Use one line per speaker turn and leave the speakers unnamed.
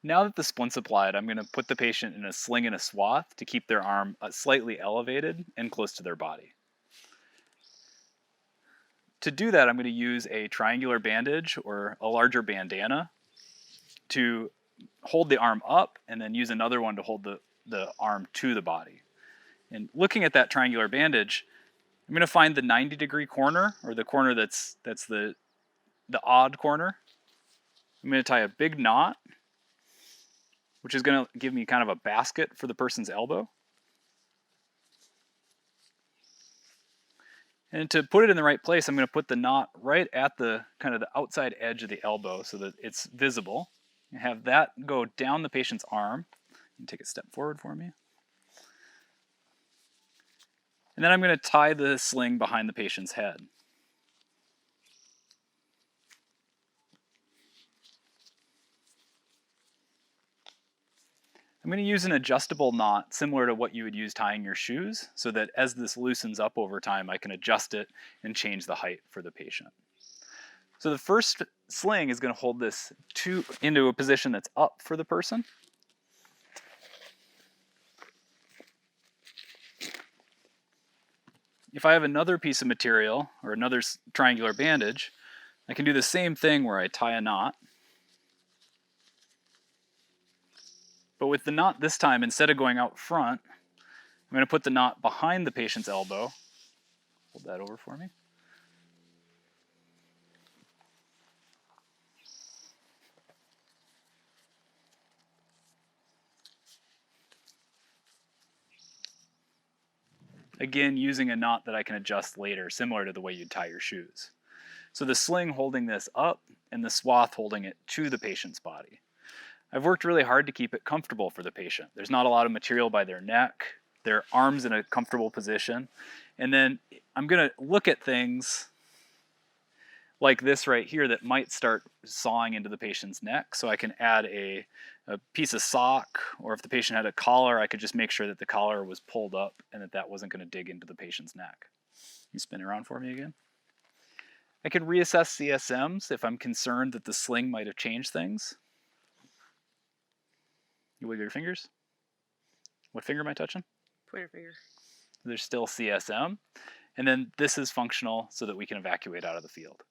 Now that the splint's applied, I'm going to put the patient in a sling and a swath to keep their arm slightly elevated and close to their body. To do that, I'm going to use a triangular bandage or a larger bandana to hold the arm up and then use another one to hold the arm to the body. And looking at that triangular bandage, I'm going to find the 90-degree corner, or the corner that's the odd corner. I'm going to tie a big knot, which is going to give me kind of a basket for the person's elbow. And to put it in the right place, I'm going to put the knot right at the kind of the outside edge of the elbow so that it's visible. And have that go down the patient's arm. You can take a step forward for me. And then I'm going to tie the sling behind the patient's head. I'm going to use an adjustable knot similar to what you would use tying your shoes, so that as this loosens up over time, I can adjust it and change the height for the patient. So the first sling is going to hold this into a position that's up for the person. If I have another piece of material or another triangular bandage, I can do the same thing where I tie a knot. But with the knot this time, instead of going out front, I'm going to put the knot behind the patient's elbow. Hold that over for me. Again, using a knot that I can adjust later, similar to the way you'd tie your shoes. So the sling holding this up and the swath holding it to the patient's body. I've worked really hard to keep it comfortable for the patient. There's not a lot of material by their neck, their arms in a comfortable position. And then I'm going to look at things like this right here that might start sawing into the patient's neck. So I can add a piece of sock, or if the patient had a collar, I could just make sure that the collar was pulled up and that wasn't going to dig into the patient's neck. You spin around for me again. I can reassess CSMs if I'm concerned that the sling might have changed things. You wiggle your fingers. What finger am I touching?
Pointer finger.
There's still CSM. And then this is functional so that we can evacuate out of the field.